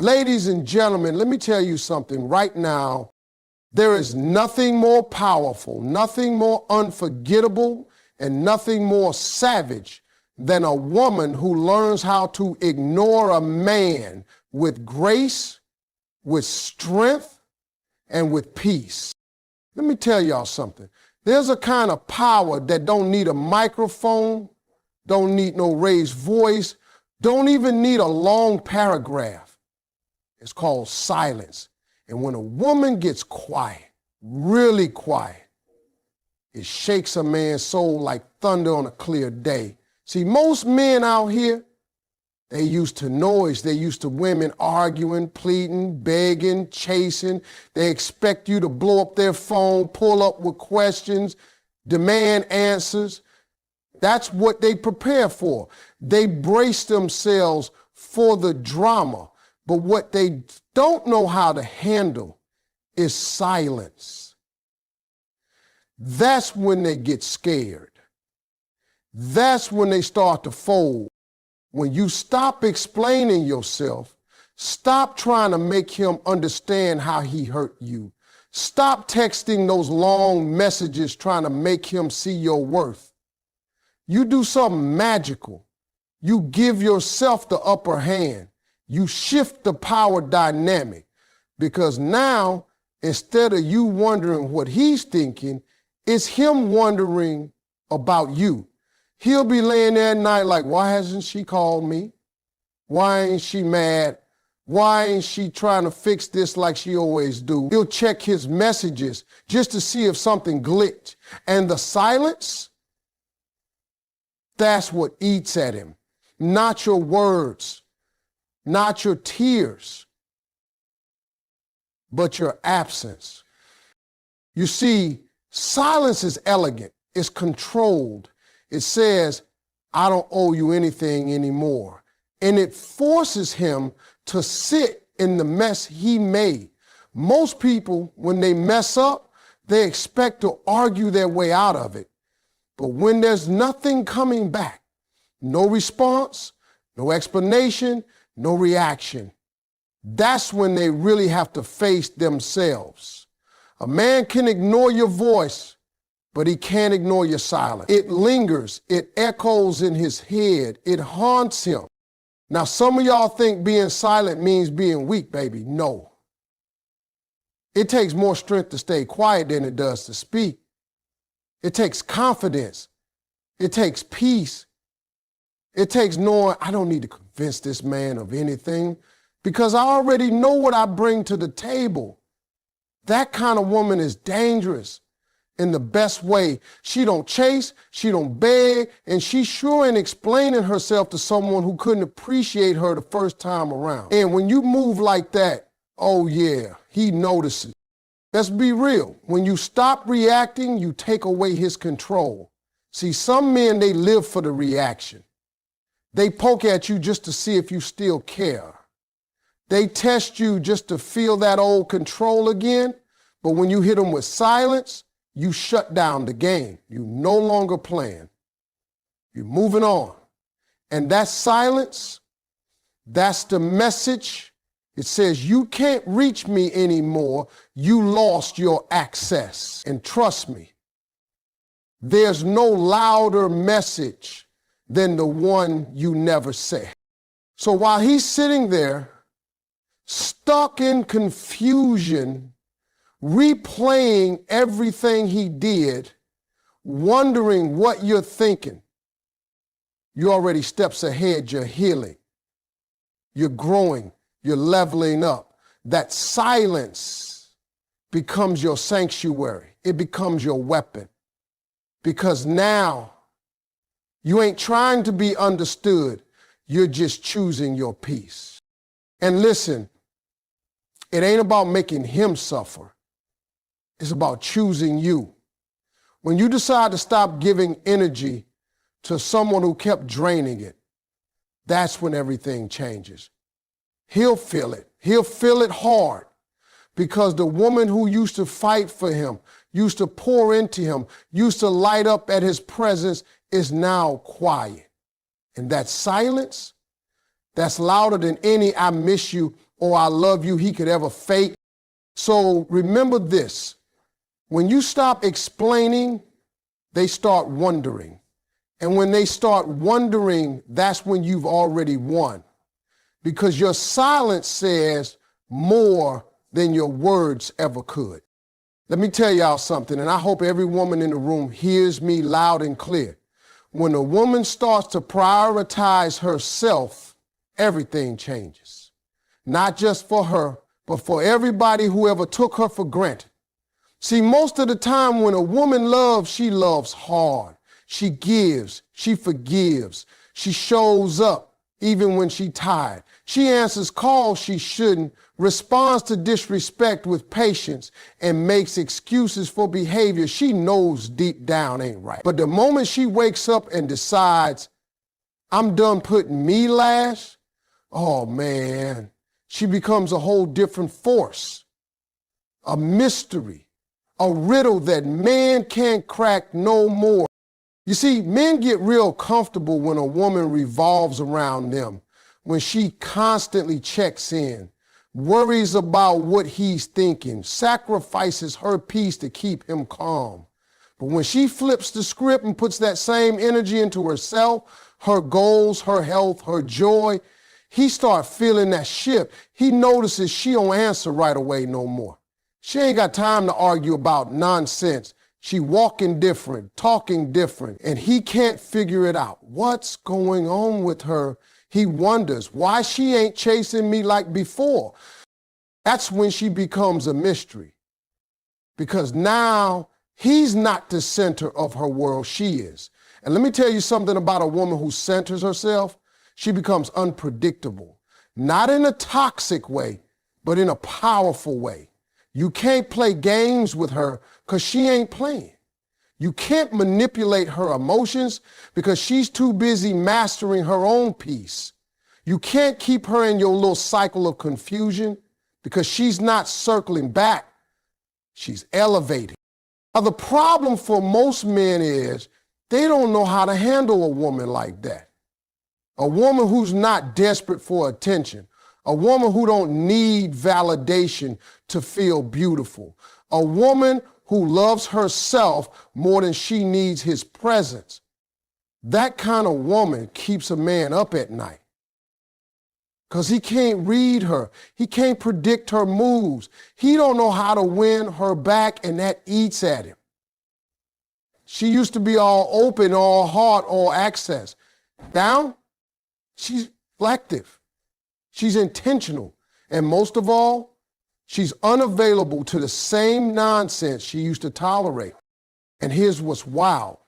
Ladies and gentlemen, let me tell you something right now. There is nothing more powerful, nothing more unforgettable, and nothing more savage than a woman who learns how to ignore a man with grace, with strength, and with peace. Let me tell y'all something. There's a kind of power that don't need a microphone, don't need no raised voice, don't even need a long paragraph. It's called silence. And when a woman gets quiet, really quiet, it shakes a man's soul like thunder on a clear day. See, most men out here, they used to noise. They used to women arguing, pleading, begging, chasing. They expect you to blow up their phone, pull up with questions, demand answers. That's what they prepare for. They brace themselves for the drama. But what they don't know how to handle is silence. That's when they get scared. That's when they start to fold. When you stop explaining yourself, stop trying to make him understand how he hurt you. Stop texting those long messages trying to make him see your worth. You do something magical. You give yourself the upper hand. You shift the power dynamic, because now, instead of you wondering what he's thinking, it's him wondering about you. He'll be laying there at night like, why hasn't she called me? Why ain't she mad? Why ain't she trying to fix this like she always do? He'll check his messages just to see if something glitched. And the silence, that's what eats at him. Not your words, not your tears, but your absence. You see, silence is elegant, it's controlled. It says, I don't owe you anything anymore. And it forces him to sit in the mess he made. Most people, when they mess up, they expect to argue their way out of it. But when there's nothing coming back, no response, no explanation, no reaction, that's when they really have to face themselves. A man can ignore your voice, but he can't ignore your silence. It lingers, it echoes in his head, it haunts him. Now, some of y'all think being silent means being weak, baby. No. It takes more strength to stay quiet than it does to speak. It takes confidence. It takes peace. It takes knowing I don't need to convince this man of anything because I already know what I bring to the table. That kind of woman is dangerous in the best way. She don't chase, she don't beg, and she sure ain't explaining herself to someone who couldn't appreciate her the first time around. And when you move like that, oh yeah, he notices. Let's be real. When you stop reacting, you take away his control. See, some men, they live for the reaction. They poke at you just to see if you still care. They test you just to feel that old control again. But when you hit them with silence, you shut down the game. You no longer playing. You're moving on. And that silence, that's the message. It says, you can't reach me anymore. You lost your access. And trust me, there's no louder message than the one you never say. So while he's sitting there, stuck in confusion, replaying everything he did, wondering what you're thinking, you're already steps ahead. You're healing. You're growing. You're leveling up. That silence becomes your sanctuary. It becomes your weapon. Because now you ain't trying to be understood. You're just choosing your peace. And listen, it ain't about making him suffer. It's about choosing you. When you decide to stop giving energy to someone who kept draining it, that's when everything changes. He'll feel it. He'll feel it hard because the woman who used to fight for him, used to pour into him, used to light up at his presence is now quiet. And that silence, that's louder than any I miss you or I love you he could ever fake. So remember this, when you stop explaining, they start wondering. And when they start wondering, that's when you've already won. Because your silence says more than your words ever could. Let me tell y'all something, and I hope every woman in the room hears me loud and clear. When a woman starts to prioritize herself, everything changes. Not just for her, but for everybody who ever took her for granted. See, most of the time when a woman loves, she loves hard. She gives, she forgives, she shows up even when she's tired. She answers calls she shouldn't, responds to disrespect with patience, and makes excuses for behavior she knows deep down ain't right. But the moment she wakes up and decides, I'm done putting me last, oh man, she becomes a whole different force, a mystery, a riddle that man can't crack no more. You see, men get real comfortable when a woman revolves around them, when she constantly checks in, worries about what he's thinking, sacrifices her peace to keep him calm. But when she flips the script and puts that same energy into herself, her goals, her health, her joy, he starts feeling that shift. He notices she don't answer right away no more. She ain't got time to argue about nonsense. She walking different, talking different, and he can't figure it out. What's going on with her? He wonders why she ain't chasing me like before. That's when she becomes a mystery. Because now he's not the center of her world, she is. And let me tell you something about a woman who centers herself. She becomes unpredictable, not in a toxic way, but in a powerful way. You can't play games with her because she ain't playing. You can't manipulate her emotions because she's too busy mastering her own peace. You can't keep her in your little cycle of confusion because she's not circling back. She's elevating. Now, the problem for most men is they don't know how to handle a woman like that. A woman who's not desperate for attention. A woman who don't need validation to feel beautiful. A woman who loves herself more than she needs his presence. That kind of woman keeps a man up at night. Because he can't read her. He can't predict her moves. He don't know how to win her back, and that eats at him. She used to be all open, all heart, all access. Now, she's selective. She's intentional. And most of all, she's unavailable to the same nonsense she used to tolerate. And here's what's wild.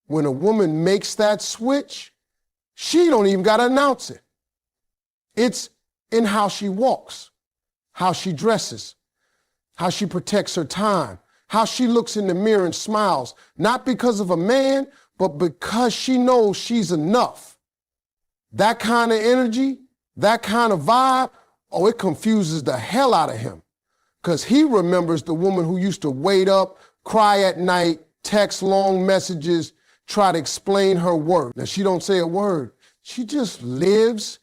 When a woman makes that switch, she don't even got to announce it. It's in how she walks, how she dresses, how she protects her time, how she looks in the mirror and smiles, not because of a man, but because she knows she's enough. That kind of energy, that kind of vibe, oh, it confuses the hell out of him. Because he remembers the woman who used to wait up, cry at night, text long messages, try to explain her worth. Now, she don't say a word. She just lives,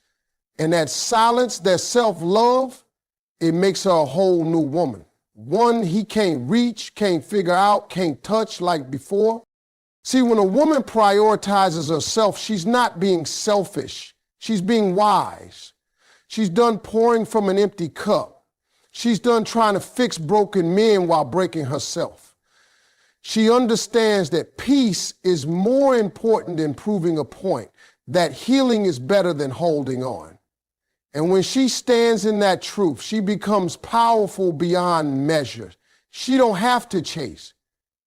and that silence, that self-love, it makes her a whole new woman. One he can't reach, can't figure out, can't touch like before. See, when a woman prioritizes herself, she's not being selfish. She's being wise. She's done pouring from an empty cup. She's done trying to fix broken men while breaking herself. She understands that peace is more important than proving a point, that healing is better than holding on. And when she stands in that truth, she becomes powerful beyond measure. She don't have to chase,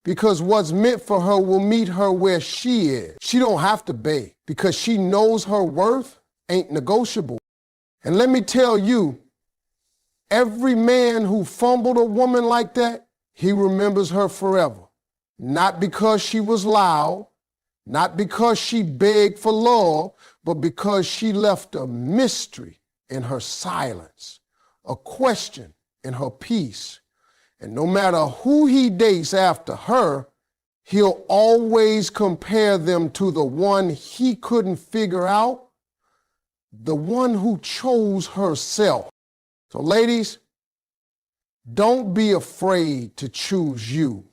because what's meant for her will meet her where she is. She don't have to beg, because she knows her worth ain't negotiable. And let me tell you, every man who fumbled a woman like that, he remembers her forever. Not because she was loud, not because she begged for love, but because she left a mystery in her silence, a question in her peace. And no matter who he dates after her, he'll always compare them to the one he couldn't figure out, the one who chose herself. So ladies, don't be afraid to choose you,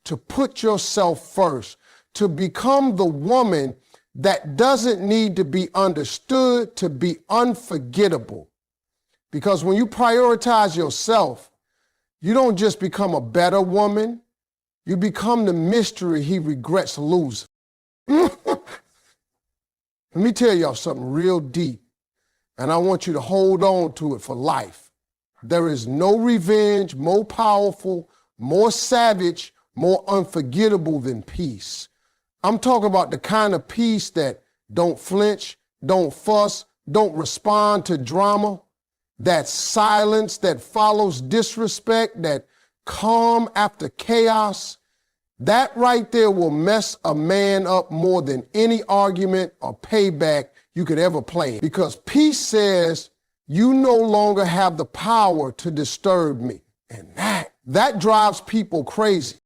to put yourself first, to become the woman that doesn't need to be understood, to be unforgettable. Because when you prioritize yourself, you don't just become a better woman, you become the mystery he regrets losing. Let me tell y'all something real deep, and I want you to hold on to it for life. There is no revenge more powerful, more savage, more unforgettable than peace. I'm talking about the kind of peace that don't flinch, don't fuss, don't respond to drama, that silence that follows disrespect, that calm after chaos. That right there will mess a man up more than any argument or payback you could ever play. Because peace says, you no longer have the power to disturb me. And that drives people crazy.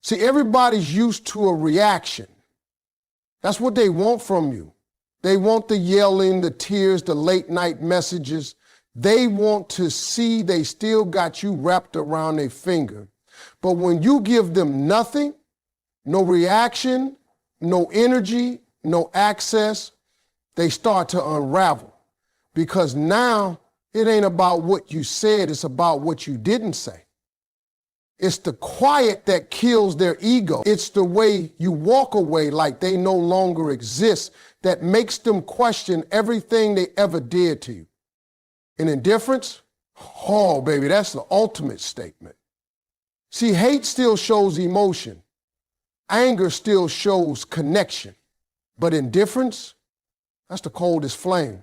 See, everybody's used to a reaction. That's what they want from you. They want the yelling, the tears, the late night messages. They want to see they still got you wrapped around their finger. But when you give them nothing, no reaction, no energy, no access, they start to unravel. Because now it ain't about what you said, it's about what you didn't say. It's the quiet that kills their ego. It's the way you walk away like they no longer exist that makes them question everything they ever did to you. And indifference? Oh, baby, that's the ultimate statement. See, hate still shows emotion. Anger still shows connection. But indifference? That's the coldest flame.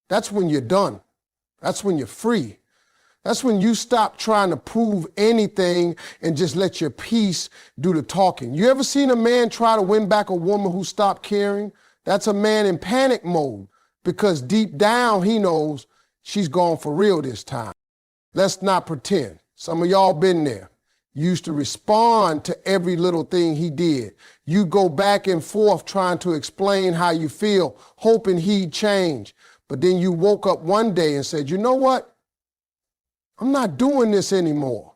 That's when you're done. That's when you're free. That's when you stop trying to prove anything and just let your peace do the talking. You ever seen a man try to win back a woman who stopped caring? That's a man in panic mode because deep down he knows she's gone for real this time. Let's not pretend. Some of y'all been there. You used to respond to every little thing he did. You go back and forth trying to explain how you feel, hoping he'd change. But then you woke up one day and said, you know what? I'm not doing this anymore.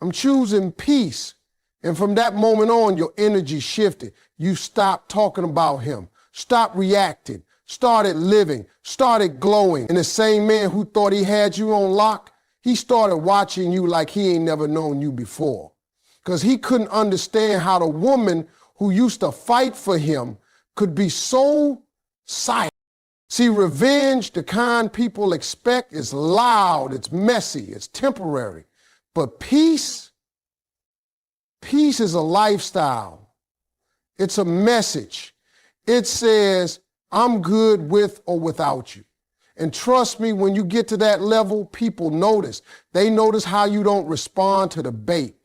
I'm choosing peace. And from that moment on, your energy shifted. You stopped talking about him, stopped reacting, started living, started glowing. And the same man who thought he had you on lock, he started watching you like he ain't never known you before. Because he couldn't understand how the woman who used to fight for him could be so silent. See, revenge, the kind people expect, is loud, it's messy, it's temporary. But peace is a lifestyle. It's a message. It says, I'm good with or without you. And trust me, when you get to that level, people notice. They notice how you don't respond to the bait.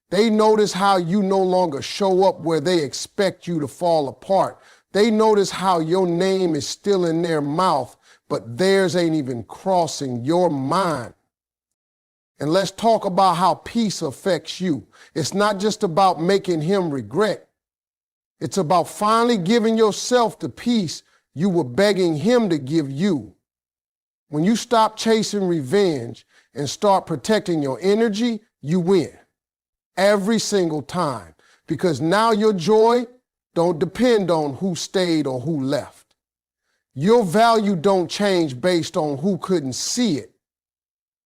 They notice how you no longer show up where they expect you to fall apart. They notice how your name is still in their mouth, but theirs ain't even crossing your mind. And let's talk about how peace affects you. It's not just about making him regret. It's about finally giving yourself the peace you were begging him to give you. When you stop chasing revenge and start protecting your energy, you win. Every single time. Because now your joy don't depend on who stayed or who left. Your value don't change based on who couldn't see it.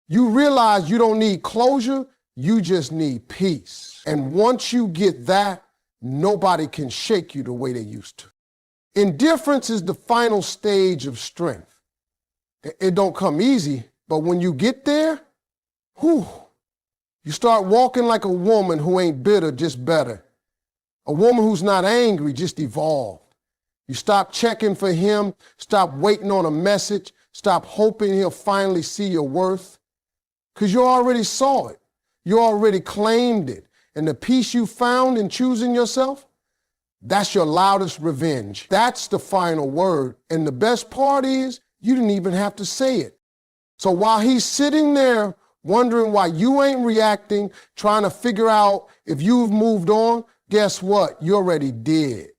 You realize you don't need closure, you just need peace. And once you get that, nobody can shake you the way they used to. Indifference is the final stage of strength. It don't come easy, but when you get there, you start walking like a woman who ain't bitter, just better. A woman who's not angry, just evolved. You stop checking for him, stop waiting on a message, stop hoping he'll finally see your worth. Because you already saw it. You already claimed it. And the peace you found in choosing yourself, that's your loudest revenge. That's the final word. And the best part is, you didn't even have to say it. So while he's sitting there wondering why you ain't reacting, trying to figure out if you've moved on, guess what? You already did.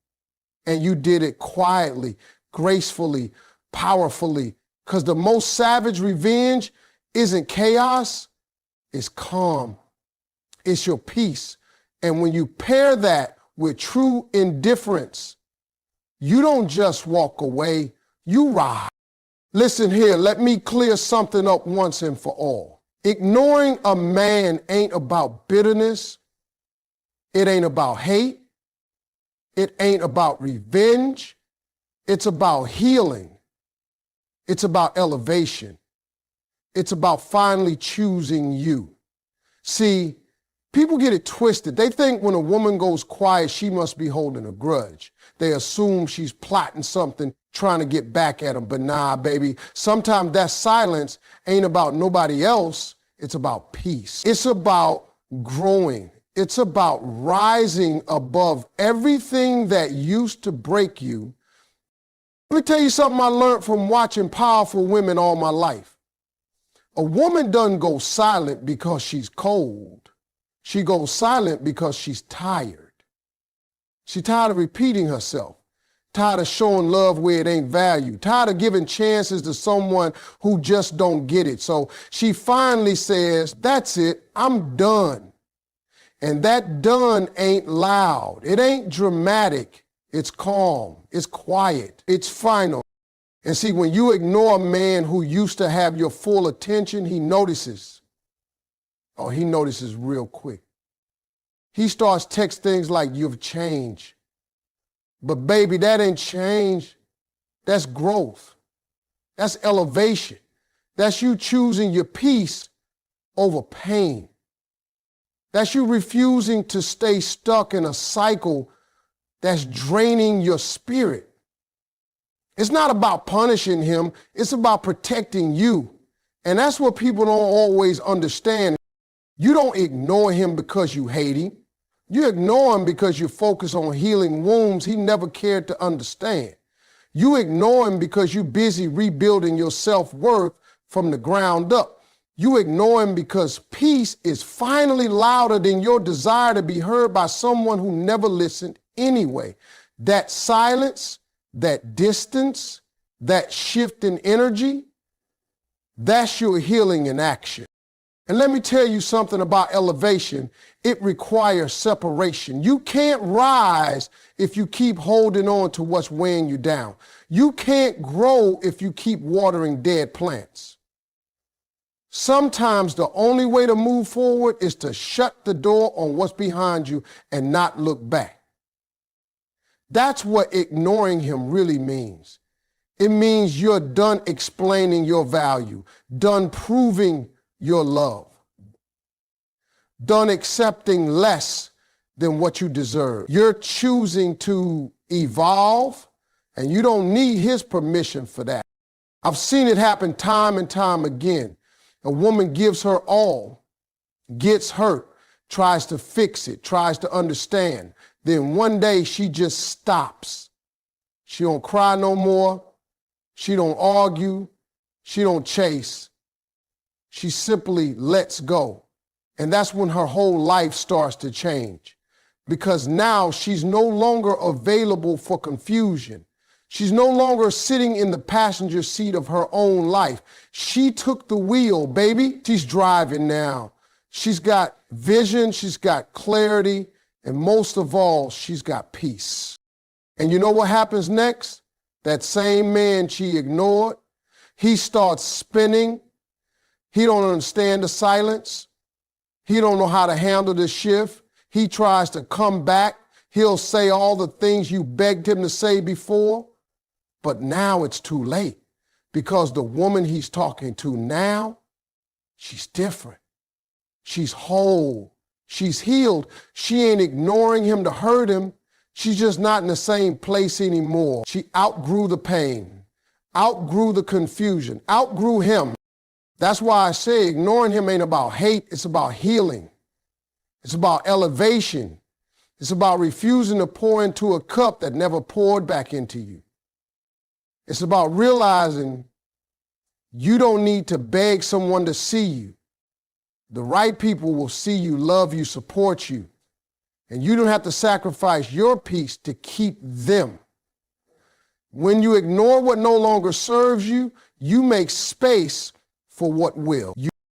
And you did it quietly, gracefully, powerfully. Because the most savage revenge isn't chaos, it's calm. It's your peace. And when you pair that with true indifference, you don't just walk away, you ride. Listen here, let me clear something up once and for all. Ignoring a man ain't about bitterness. It ain't about hate. It ain't about revenge. It's about healing. It's about elevation. It's about finally choosing you. See, people get it twisted. They think when a woman goes quiet, she must be holding a grudge. They assume she's plotting something, trying to get back at them. But nah, baby, sometimes that silence ain't about nobody else. It's about peace. It's about growing. It's about rising above everything that used to break you. Let me tell you something I learned from watching powerful women all my life. A woman doesn't go silent because she's cold. She goes silent because she's tired. She's tired of repeating herself, tired of showing love where it ain't valued, tired of giving chances to someone who just don't get it. So she finally says, that's it, I'm done. And that done ain't loud. It ain't dramatic. It's calm. It's quiet. It's final. And see, when you ignore a man who used to have your full attention, he notices. Oh, he notices real quick. He starts text things like, you've changed. But baby, that ain't change. That's growth. That's elevation. That's you choosing your peace over pain. That's you refusing to stay stuck in a cycle that's draining your spirit. It's not about punishing him. It's about protecting you. And that's what people don't always understand. You don't ignore him because you hate him. You ignore him because you focus on healing wounds he never cared to understand. You ignore him because you're busy rebuilding your self-worth from the ground up. You ignore him because peace is finally louder than your desire to be heard by someone who never listened anyway. That silence, that distance, that shift in energy, that's your healing in action. And let me tell you something about elevation. It requires separation. You can't rise if you keep holding on to what's weighing you down. You can't grow if you keep watering dead plants. Sometimes the only way to move forward is to shut the door on what's behind you and not look back. That's what ignoring him really means. It means you're done explaining your value, done proving your love, done accepting less than what you deserve. You're choosing to evolve, and you don't need his permission for that. I've seen it happen time and time again. A woman gives her all, gets hurt, tries to fix it, tries to understand. Then one day she just stops. She don't cry no more. She don't argue. She don't chase. She simply lets go. And that's when her whole life starts to change. Because now she's no longer available for confusion. She's no longer sitting in the passenger seat of her own life. She took the wheel, baby. She's driving now. She's got vision, she's got clarity, and most of all, she's got peace. And you know what happens next? That same man she ignored, he starts spinning. He don't understand the silence. He don't know how to handle the shift. He tries to come back. He'll say all the things you begged him to say before. But now it's too late because the woman he's talking to now, she's different. She's whole. She's healed. She ain't ignoring him to hurt him. She's just not in the same place anymore. She outgrew the pain, outgrew the confusion, outgrew him. That's why I say ignoring him ain't about hate. It's about healing. It's about elevation. It's about refusing to pour into a cup that never poured back into you. It's about realizing you don't need to beg someone to see you. The right people will see you, love you, support you. And you don't have to sacrifice your peace to keep them. When you ignore what no longer serves you, you make space for what will.